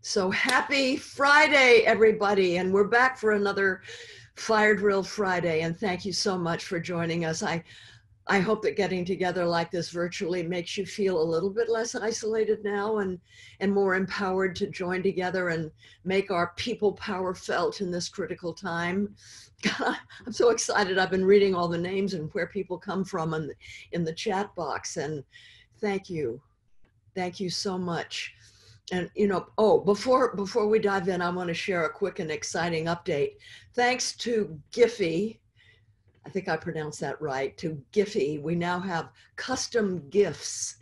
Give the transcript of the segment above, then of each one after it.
So happy Friday, everybody. And we're back for another Fire Drill Friday. And thank you so much for joining us. I hope that getting together like this virtually makes you feel a little bit less isolated now and more empowered to join together and make our people power felt in this critical time. God, I'm so excited. I've been reading all the names and where people come from in the chat box. And thank you. Thank you so much. And, you know, before we dive in, I want to share a quick and exciting update. Thanks to Giphy, I think I pronounced that right, to Giphy, we now have custom gifts,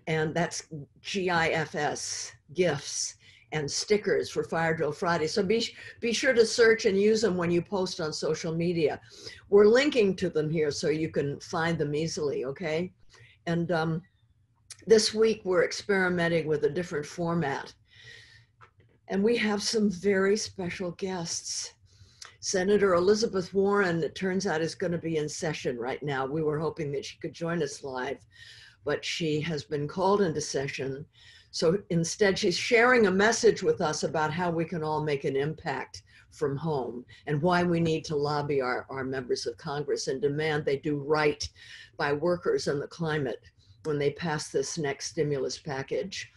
and that's GIFS, gifts, and stickers for Fire Drill Friday. So be sure to search and use them when you post on social media. We're linking to them here so you can find them easily, okay? And this week, we're experimenting with a different format. And we have some very special guests. Senator Elizabeth Warren, it turns out, is going to be in session right now. We were hoping that she could join us live, but she has been called into session. So instead, she's sharing a message with us about how we can all make an impact from home and why we need to lobby our members of Congress and demand they do right by workers and the climate when they pass this next stimulus package.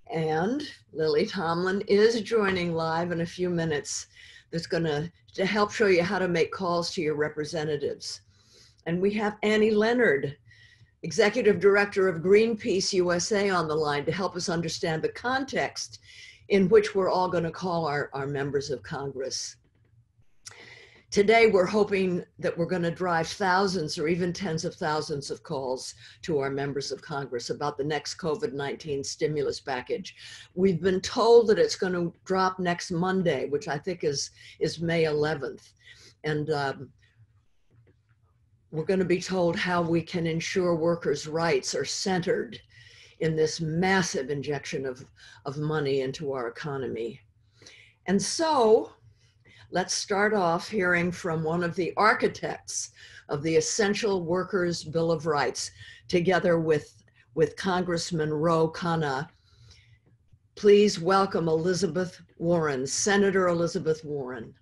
And Lily Tomlin is joining live in a few minutes. That's going to help show you how to make calls to your representatives. And we have Annie Leonard, Executive Director of Greenpeace USA, on the line to help us understand the context in which we're all going to call our members of Congress. Today, we're hoping that we're going to drive thousands or even tens of thousands of calls to our members of Congress about the next COVID-19 stimulus package. We've been told that it's going to drop next Monday, which I think is May 11th. And we're going to be told how we can ensure workers' rights are centered in this massive injection of money into our economy. And so, let's start off hearing from one of the architects of the Essential Workers Bill of Rights, together with Congressman Ro Khanna. Please welcome Elizabeth Warren, Senator Elizabeth Warren.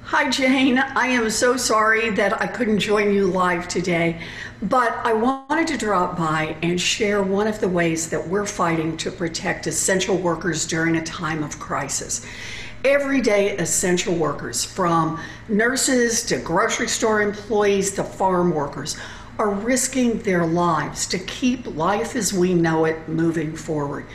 Hi, Jane. I am so sorry that I couldn't join you live today, but I wanted to drop by and share one of the ways that we're fighting to protect essential workers during a time of crisis. Everyday essential workers, from nurses to grocery store employees to farm workers, are risking their lives to keep life as we know it moving forward.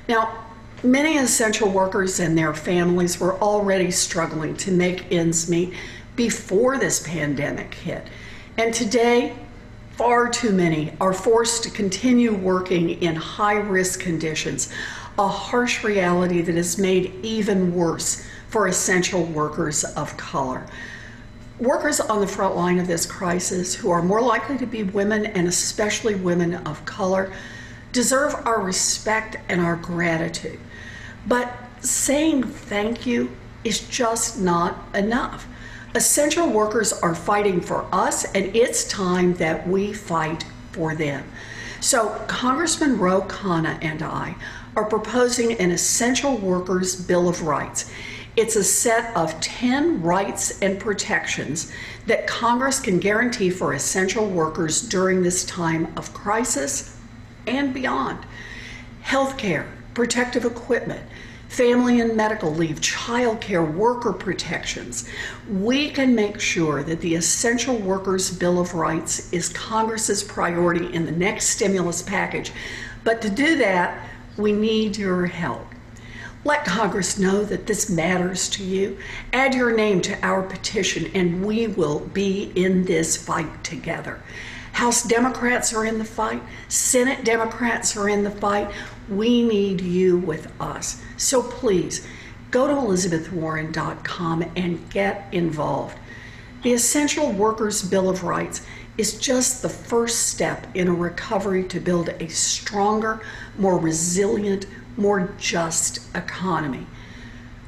Now, many essential workers and their families were already struggling to make ends meet before this pandemic hit. And today, far too many are forced to continue working in high-risk conditions, a harsh reality that is made even worse for essential workers of color. Workers on the front line of this crisis, who are more likely to be women and especially women of color, deserve our respect and our gratitude. But saying thank you is just not enough. Essential workers are fighting for us, and it's time that we fight for them. So Congressman Ro Khanna and I are proposing an Essential Workers Bill of Rights. It's a set of 10 rights and protections that Congress can guarantee for essential workers during this time of crisis and beyond. Healthcare, protective equipment, family and medical leave, childcare, worker protections. We can make sure that the Essential Workers Bill of Rights is Congress's priority in the next stimulus package. But to do that, we need your help. Let Congress know that this matters to you. Add your name to our petition, and we will be in this fight together. House Democrats are in the fight. Senate Democrats are in the fight. We need you with us. So please, go to elizabethwarren.com and get involved. The Essential Workers Bill of Rights is just the first step in a recovery to build a stronger, more resilient, more just economy.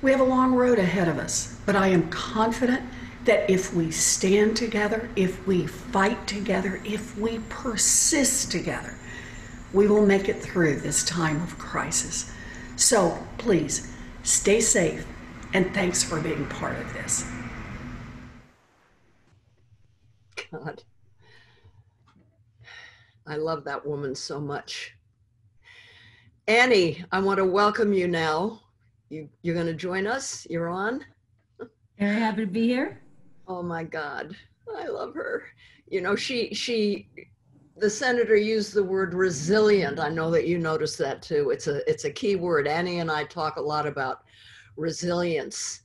We have a long road ahead of us, but I am confident that if we stand together, if we fight together, if we persist together, we will make it through this time of crisis. So please stay safe, and thanks for being part of this. God, I love that woman so much. Annie, I want to welcome you now. You're going to join us. You're on. Very happy to be here. Oh my God, I love her. You know, the senator used the word resilient. I know that you noticed that too. It's a key word. Annie and I talk a lot about resilience.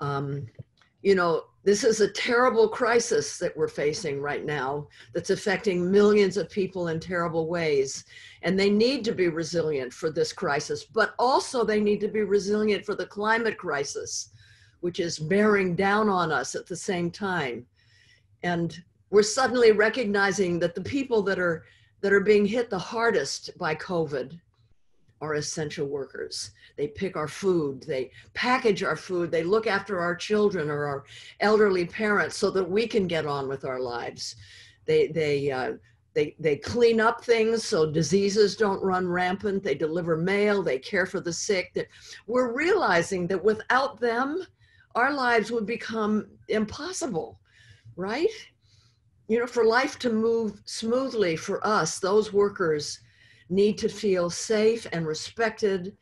You know, this is a terrible crisis that we're facing right now that's affecting millions of people in terrible ways. And they need to be resilient for this crisis, but also they need to be resilient for the climate crisis, which is bearing down on us at the same time. And we're suddenly recognizing that the people that are being hit the hardest by COVID are essential workers. They pick our food, they package our food, they look after our children or our elderly parents so that we can get on with our lives. They clean up things so diseases don't run rampant. They deliver mail, they care for the sick. That we're realizing that without them, our lives would become impossible, right? You know, for life to move smoothly for us, those workers need to feel safe and respected.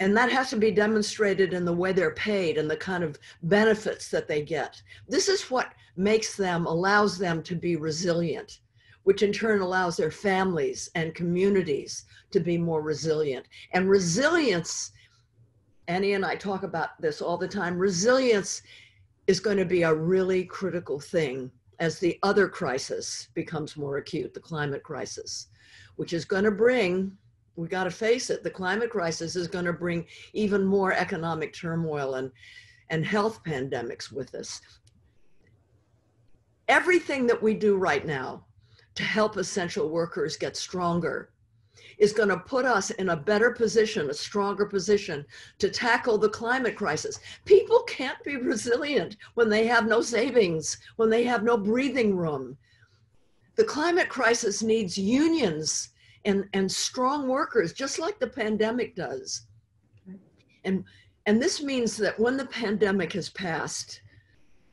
And that has to be demonstrated in the way they're paid and the kind of benefits that they get. This is what allows them to be resilient, which in turn allows their families and communities to be more resilient. And resilience, Annie and I talk about this all the time, resilience is going to be a really critical thing as the other crisis becomes more acute, the climate crisis, which is going to bring, we got to face it, the climate crisis is going to bring even more economic turmoil and health pandemics with us. Everything that we do right now to help essential workers get stronger is going to put us in a better position, a stronger position to tackle the climate crisis. People can't be resilient when they have no savings, when they have no breathing room. The climate crisis needs unions and strong workers, just like the pandemic does. And this means that when the pandemic has passed,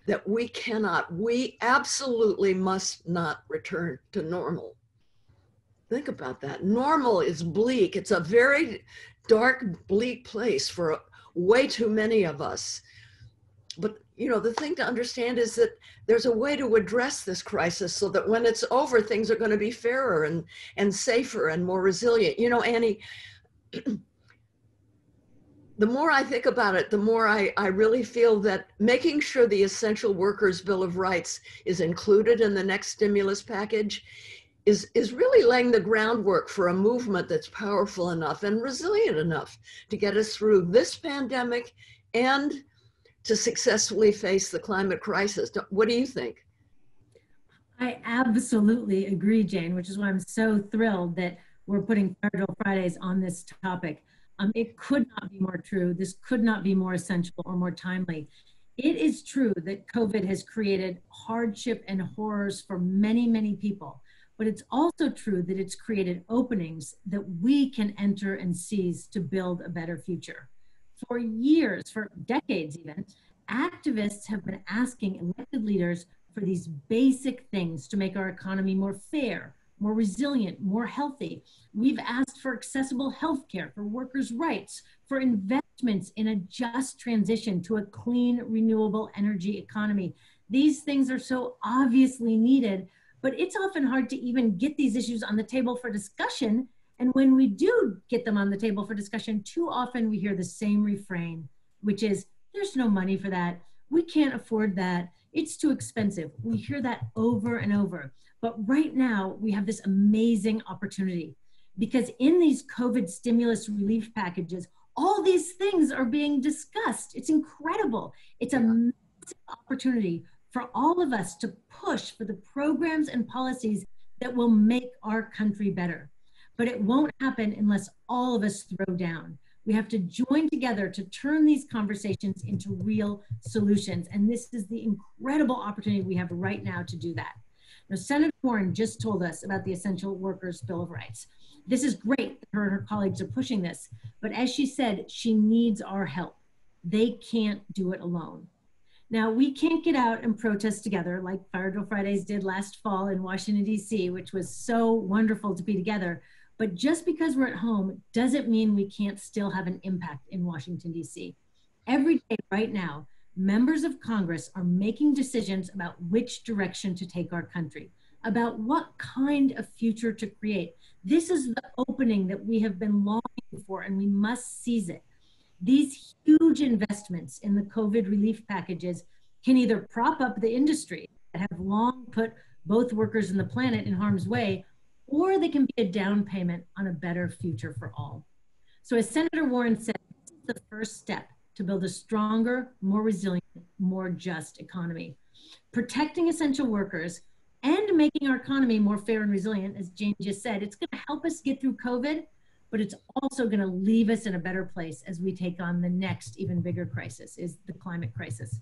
that we absolutely must not return to normal. Think about that. Normal is bleak. It's a very dark, bleak place for way too many of us. But, you know, the thing to understand is that there's a way to address this crisis so that when it's over, things are going to be fairer and safer and more resilient. You know, Annie, the more I think about it, the more I really feel that making sure the Essential Workers Bill of Rights is included in the next stimulus package is really laying the groundwork for a movement that's powerful enough and resilient enough to get us through this pandemic and to successfully face the climate crisis. What do you think? I absolutely agree, Jane, which is why I'm so thrilled that we're putting Fire Drill Fridays on this topic. It could not be more true. This could not be more essential or more timely. It is true that COVID has created hardship and horrors for many, many people. But it's also true that it's created openings that we can enter and seize to build a better future. For years, for decades even, activists have been asking elected leaders for these basic things to make our economy more fair, more resilient, more healthy. We've asked for accessible healthcare, for workers' rights, for investments in a just transition to a clean, renewable energy economy. These things are so obviously needed, but it's often hard to even get these issues on the table for discussion. And when we do get them on the table for discussion, too often we hear the same refrain, which is, there's no money for that. We can't afford that. It's too expensive. We hear that over and over. But right now we have this amazing opportunity because in these COVID stimulus relief packages, all these things are being discussed. It's incredible. It's a massive opportunity for all of us to push for the programs and policies that will make our country better. But it won't happen unless all of us throw down. We have to join together to turn these conversations into real solutions. And this is the incredible opportunity we have right now to do that. Now, Senator Warren just told us about the Essential Workers Bill of Rights. This is great that her and her colleagues are pushing this, but as she said, she needs our help. They can't do it alone. Now, we can't get out and protest together like Fire Drill Fridays did last fall in Washington, D.C., which was so wonderful to be together. But just because we're at home doesn't mean we can't still have an impact in Washington, D.C. Every day right now, members of Congress are making decisions about which direction to take our country, about what kind of future to create. This is the opening that we have been longing for, and we must seize it. These huge investments in the COVID relief packages can either prop up the industry that have long put both workers and the planet in harm's way, or they can be a down payment on a better future for all. So as Senator Warren said, this is the first step to build a stronger, more resilient, more just economy. Protecting essential workers and making our economy more fair and resilient, as Jane just said, it's going to help us get through COVID, but it's also going to leave us in a better place as we take on the next even bigger crisis, is the climate crisis.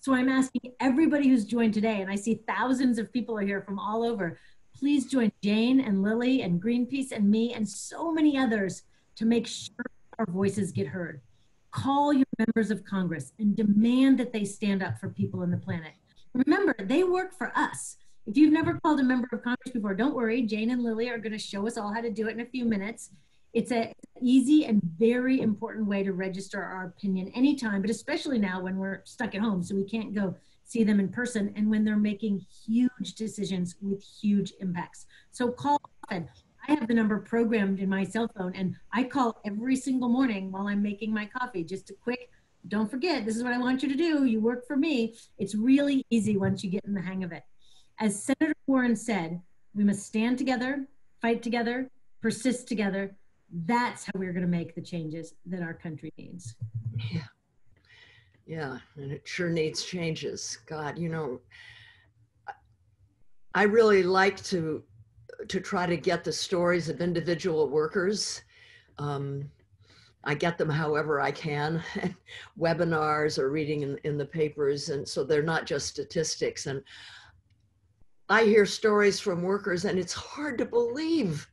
So I'm asking everybody who's joined today, and I see thousands of people are here from all over, please join Jane and Lily and Greenpeace and me and so many others to make sure our voices get heard. Call your members of Congress and demand that they stand up for people on the planet. Remember, they work for us. If you've never called a member of Congress before, don't worry. Jane and Lily are going to show us all how to do it in a few minutes. It's an easy and very important way to register our opinion anytime, but especially now when we're stuck at home, so we can't go see them in person, and when they're making huge decisions with huge impacts. So call often. I have the number programmed in my cell phone, and I call every single morning while I'm making my coffee. Just a quick, don't forget, this is what I want you to do. You work for me. It's really easy once you get in the hang of it. As Senator Warren said, we must stand together, fight together, persist together. That's how we're going to make the changes that our country needs. Yeah. Yeah, and it sure needs changes. God, you know, I really like to try to get the stories of individual workers. I get them however I can, webinars or reading in the papers, and so they're not just statistics. And I hear stories from workers, and it's hard to believe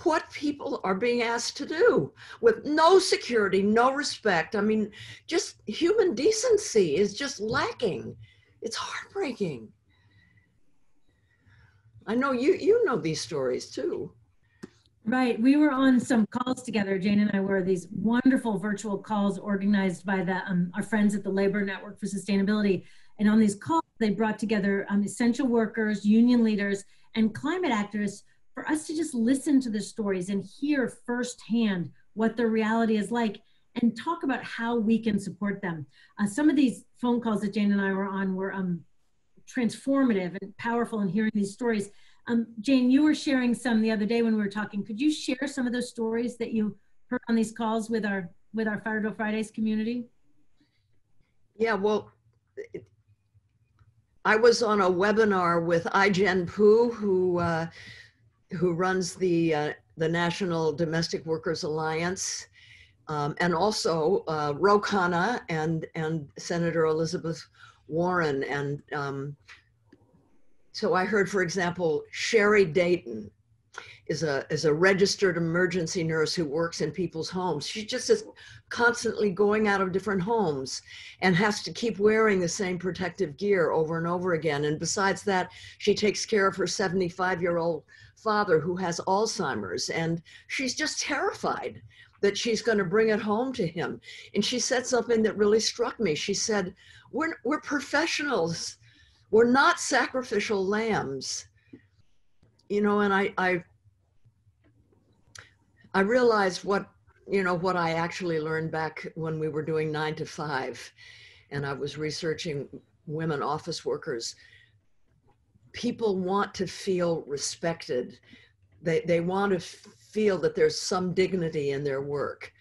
what people are being asked to do with no security, no respect. I mean, just human decency is just lacking. It's heartbreaking. I know you know these stories too. Right. We were on some calls together. Jane and I were, these wonderful virtual calls organized by our friends at the Labor Network for Sustainability. And on these calls, they brought together essential workers, union leaders, and climate activists for us to just listen to the stories and hear firsthand what their reality is like and talk about how we can support them. Some of these phone calls that Jane and I were on were transformative and powerful in hearing these stories. Jane, you were sharing some the other day when we were talking. Could you share some of those stories that you heard on these calls with our Fire Drill Fridays community? Yeah, well, I was on a webinar with Ai-jen Poo, who runs the National Domestic Workers Alliance, and also Ro Khanna and Senator Elizabeth Warren. And so I heard, for example, Sherry Dayton is a registered emergency nurse who works in people's homes. She just is constantly going out of different homes and has to keep wearing the same protective gear over and over again. And besides that, she takes care of her 75-year-old father who has Alzheimer's, and she's just terrified that she's going to bring it home to him. And she said something that really struck me. She said, we're professionals. We're not sacrificial lambs. You know, and I realized what I actually learned back when we were doing 9 to 5, and I was researching women office workers. People want to feel respected. They want to feel that there's some dignity in their work.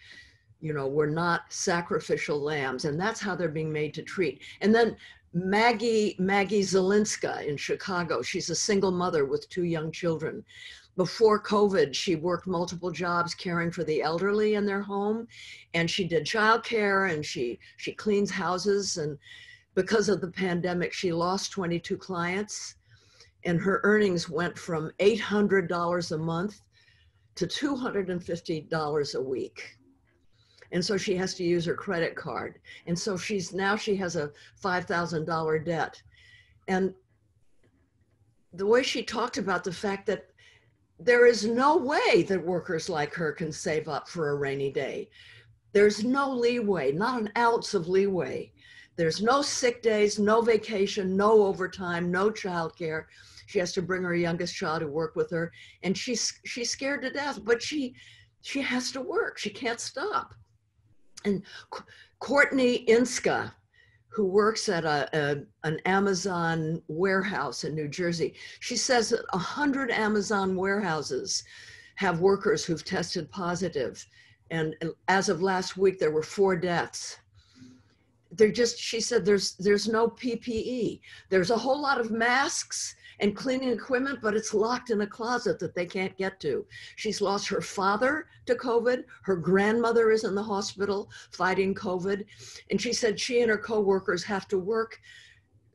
You know, we're not sacrificial lambs, and that's how they're being made to treat. And then Maggie Zelinska in Chicago, she's a single mother with 2 young children. Before COVID, she worked multiple jobs caring for the elderly in their home, and she did childcare, and she cleans houses. And because of the pandemic, she lost 22 clients. and her earnings went from $800 a month to $250 a week. And so she has to use her credit card. And so she has a $5,000 debt. And the way she talked about the fact that there is no way that workers like her can save up for a rainy day. There's no leeway, not an ounce of leeway. There's no sick days, no vacation, no overtime, no childcare. She has to bring her youngest child to work with her, and she's scared to death, but she has to work. She can't stop. And Courtney Inska, who works at an Amazon warehouse in New Jersey, she says that 100 Amazon warehouses have workers who've tested positive. And as of last week, there were 4 deaths. She said there's no PPE. There's a whole lot of masks and cleaning equipment, but it's locked in a closet that they can't get to. She's lost her father to COVID. Her grandmother is in the hospital fighting COVID. And she said she and her coworkers have to work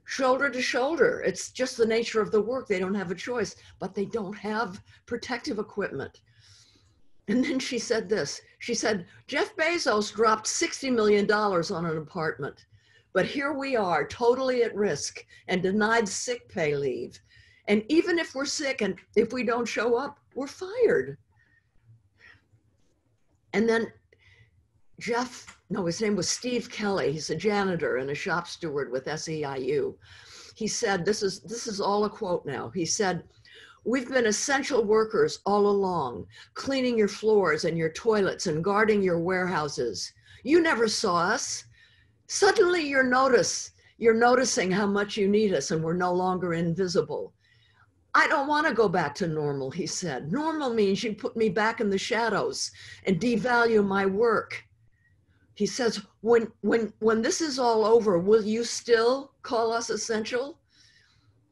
shoulder to shoulder. It's just the nature of the work. They don't have a choice, but they don't have protective equipment. And then she said this. She said, Jeff Bezos dropped $60 million on an apartment, but here we are totally at risk and denied sick pay leave. And even if we're sick and if we don't show up, we're fired. And then his name was Steve Kelly. He's a janitor and a shop steward with SEIU. He said, this is all a quote now. He said, we've been essential workers all along, cleaning your floors and your toilets and guarding your warehouses. You never saw us. Suddenly you're noticing how much you need us and we're no longer invisible. I don't want to go back to normal, he said. Normal means you put me back in the shadows and devalue my work. He says, when this is all over, will you still call us essential?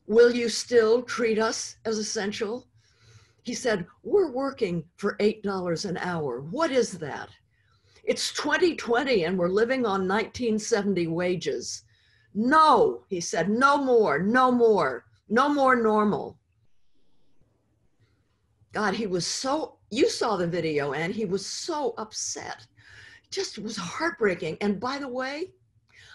Will you still treat us as essential? He said, we're working for $8 an hour. What is that? It's 2020 and we're living on 1970 wages. No, he said, no more, no more, no more normal. God, he was you saw the video, and he was so upset. Just was heartbreaking. And by the way,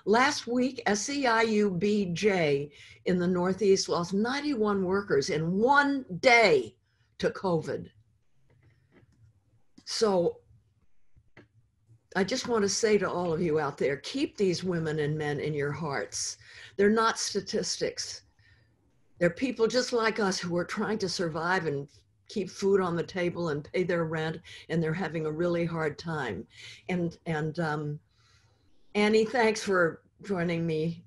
last week, SEIU BJ in the Northeast lost 91 workers in one day to COVID. So I just want to say to all of you out there, keep these women and men in your hearts. They're not statistics. They're people just like us who are trying to survive and keep food on the table and pay their rent, and they're having a really hard time. And Annie, thanks for joining me.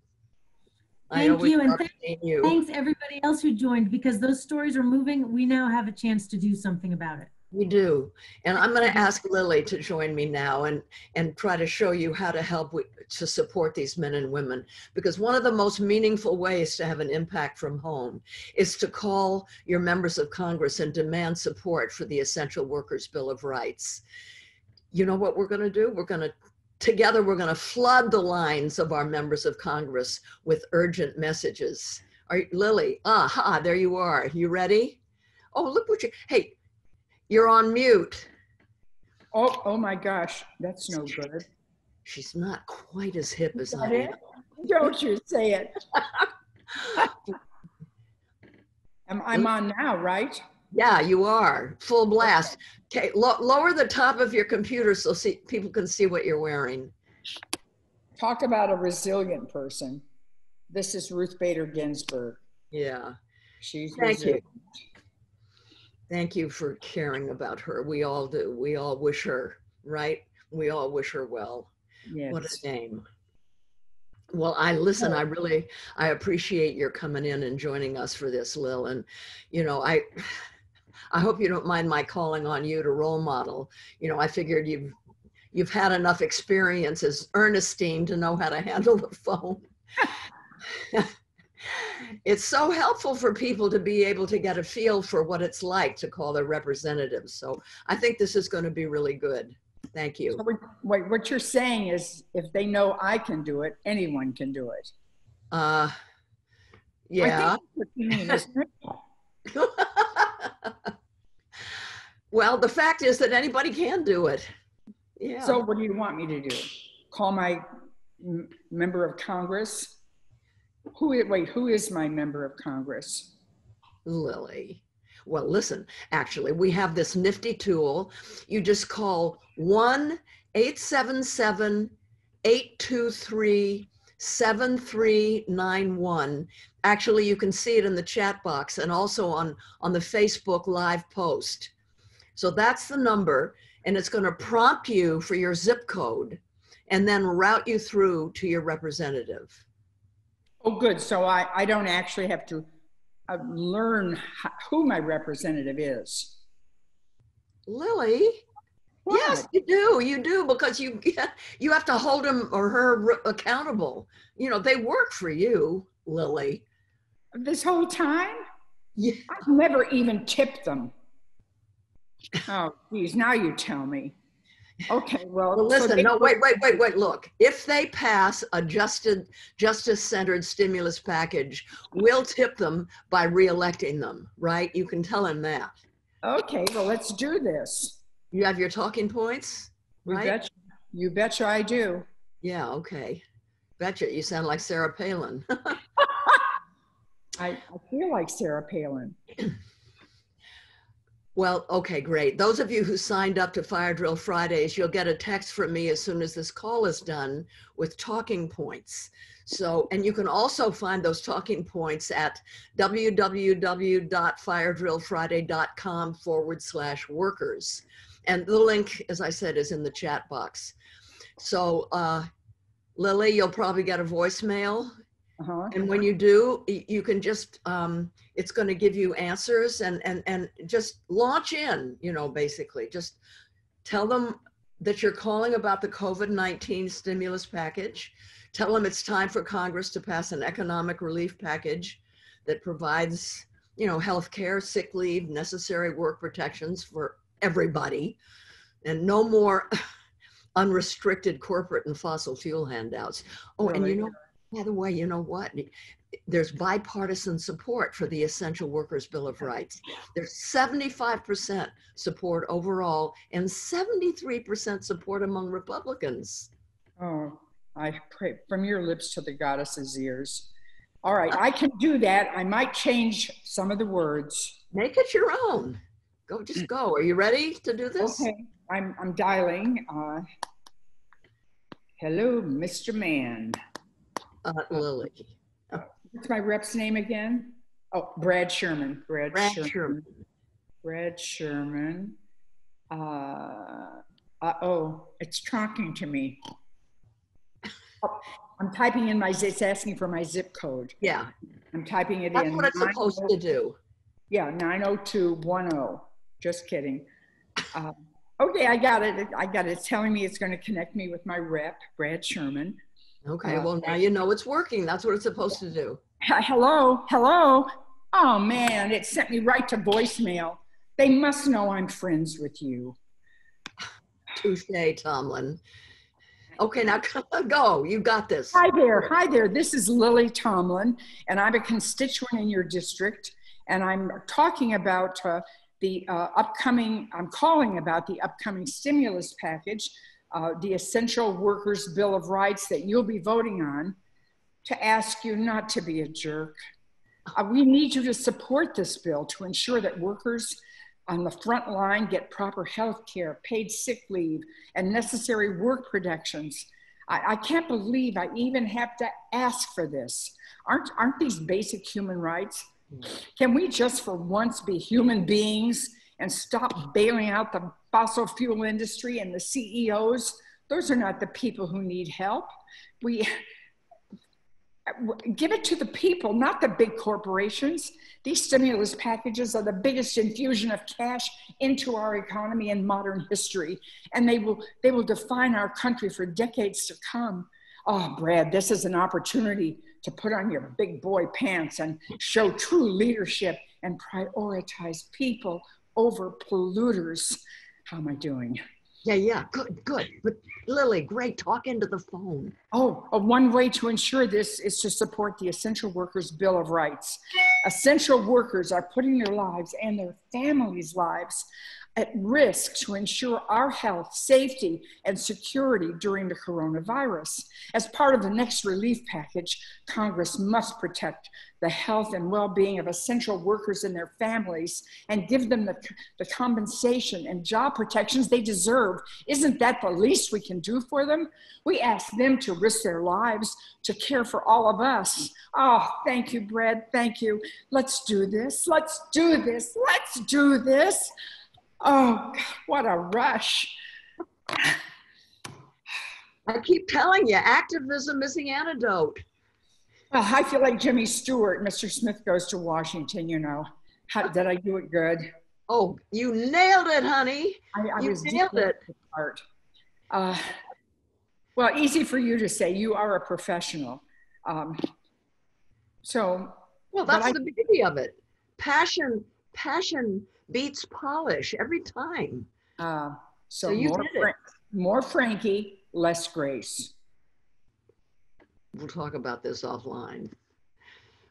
Thank you, and thanks everybody else who joined, because those stories are moving. We now have a chance to do something about it. We do. And I'm going to ask Lily to join me now and try to show you how to help to support these men and women. Because one of the most meaningful ways to have an impact from home is to call your members of Congress and demand support for the Essential Workers Bill of Rights. You know what we're going to do? Together, we're going to flood the lines of our members of Congress with urgent messages. Lily, there you are. You ready? Oh, look hey, you're on mute. Oh my gosh, that's no good. She's not quite as hip as I am. Don't you say it. I'm on now, right? Yeah, you are. Full blast. Okay, lower the top of your computer so people can see what you're wearing. Talk about a resilient person. This is Ruth Bader Ginsburg. Yeah. She's Thank resilient. you. Thank you for caring about her. We all do. We all wish her, right? We all wish her well. Yes. What a name. Well, I appreciate your coming in and joining us for this, Lil. And, you know, I hope you don't mind my calling on you to role model. You know, I figured you've had enough experience as Ernestine to know how to handle the phone. It's so helpful for people to be able to get a feel for what it's like to call their representatives. So I think this is going to be really good. Thank you. So wait, what you're saying is if they know I can do it, anyone can do it. Yeah. I think that's what you mean, isn't it? Well, the fact is that anybody can do it. Yeah. So what do you want me to do? Call my member of Congress? Who is my member of Congress? Lily. Well, listen, actually, we have this nifty tool. You just call 1-877-823-7391. Actually, you can see it in the chat box and also on the Facebook live post. So that's the number, and it's going to prompt you for your zip code and then route you through to your representative. Oh, good. So I don't actually have to learn who my representative is. Lily? What? Yes, you do, because you have to hold him or her accountable. You know, they work for you, Lily. This whole time? Yeah. I've never even tipped them. Oh, geez, now you tell me. Okay, well, Listen, no, wait, look. If they pass a justice-centered stimulus package, we'll tip them by re-electing them, right? You can tell him that. Okay, well, let's do this. You have your talking points, right? You betcha I do. Yeah, okay. Betcha, you sound like Sarah Palin. I feel like Sarah Palin. Well, okay, great. Those of you who signed up to Fire Drill Fridays, you'll get a text from me as soon as this call is done with talking points. So, and you can also find those talking points at www.firedrillfriday.com/workers. And the link, as I said, is in the chat box. So, Lily, you'll probably get a voicemail. And when you do, you can just, it's going to give you answers and just launch in, you know, basically just tell them that you're calling about the COVID-19 stimulus package. Tell them it's time for Congress to pass an economic relief package that provides, you know, health care, sick leave, necessary work protections for everybody, and no more unrestricted corporate and fossil fuel handouts. Oh, and you know, by the way, you know what? There's bipartisan support for the Essential Workers Bill of Rights. There's 75% support overall and 73% support among Republicans. Oh, I pray from your lips to the goddess's ears. All right, I can do that. I might change some of the words. Make it your own. Just go. Are you ready to do this? Okay, I'm dialing. Hello, Mr. Man. Lily. What's my rep's name again? Oh, Brad Sherman. Brad Sherman. Brad Sherman. Oh, it's talking to me. Oh, I'm typing in it's asking for my zip code. Yeah. I'm typing it in. That's what it's supposed to do. Yeah, 90210. Just kidding. Okay, I got it. It's telling me it's going to connect me with my rep, Brad Sherman. Okay, well, now you know it's working. That's what it's supposed to do. Hello. Oh, man, it sent me right to voicemail. They must know I'm friends with you. Touché, Tomlin. Okay, now go. You got this. Hi there. This is Lily Tomlin, and I'm a constituent in your district, and I'm talking about I'm calling about the upcoming stimulus package, the Essential Workers Bill of Rights that you'll be voting on, to ask you not to be a jerk. We need you to support this bill to ensure that workers on the front line get proper health care, paid sick leave, and necessary work protections. I can't believe I even have to ask for this. Aren't these basic human rights? Can we just for once be human beings and stop bailing out the fossil fuel industry and the CEOs? Those are not the people who need help. We give it to the people, not the big corporations. These stimulus packages are the biggest infusion of cash into our economy in modern history, and they will define our country for decades to come. Oh, Brad, this is an opportunity to put on your big boy pants and show true leadership and prioritize people over polluters. How am I doing? Yeah, good. But Lily, great, talk into the phone. One way to ensure this is to support the Essential Workers Bill of Rights. Essential workers are putting their lives and their families' lives at risk to ensure our health, safety, and security during the coronavirus. As part of the next relief package, Congress must protect the health and well-being of essential workers and their families and give them the compensation and job protections they deserve. Isn't that the least we can do for them? We ask them to risk their lives to care for all of us. Oh, thank you, Brad. Thank you. Let's do this. Let's do this. Let's do this. Oh, God, what a rush. I keep telling you, activism is the antidote. I feel like Jimmy Stewart. Mr. Smith Goes to Washington, you know. Did I do it good? Oh, you nailed it, honey. You nailed it. Well, easy for you to say. You are a professional. Well, that's the beauty of it. Passion beats polish every time. So you more Frankie, less Grace. We'll talk about this offline.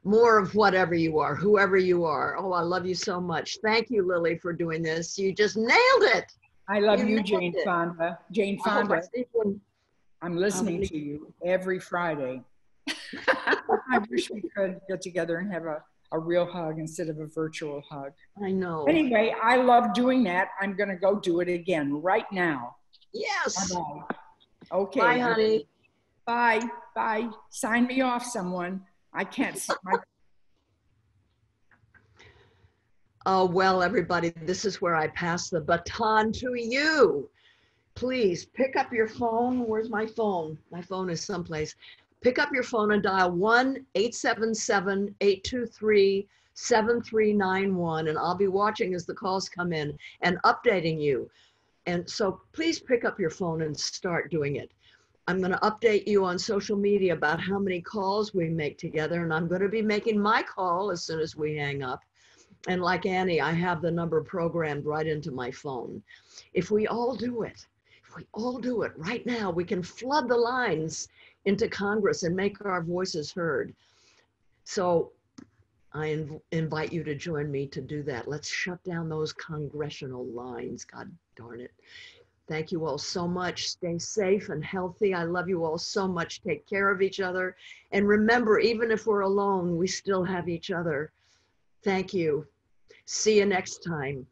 More of whatever you are, whoever you are. Oh, I love you so much. Thank you, Lily, for doing this. You just nailed it. I love you, Jane Fonda. Jane Fonda, I'm listening to you every Friday. I wish we could get together and have a real hug instead of a virtual hug. I know. Anyway, I love doing that. I'm going to go do it again right now. Yes. Bye-bye. Okay. Bye, honey. Bye. Bye. Sign me off, someone. I can't see my... Oh, well, everybody, this is where I pass the baton to you. Please pick up your phone. Where's my phone? My phone is someplace. Pick up your phone and dial 1-877-823-7391, and I'll be watching as the calls come in and updating you. And so please pick up your phone and start doing it. I'm going to update you on social media about how many calls we make together, and I'm going to be making my call as soon as we hang up. And like Annie, I have the number programmed right into my phone. If we all do it right now, we can flood the lines into Congress and make our voices heard. So I invite you to join me to do that. Let's shut down those congressional lines. God darn it. Thank you all so much. Stay safe and healthy. I love you all so much. Take care of each other. And remember, even if we're alone, we still have each other. Thank you. See you next time.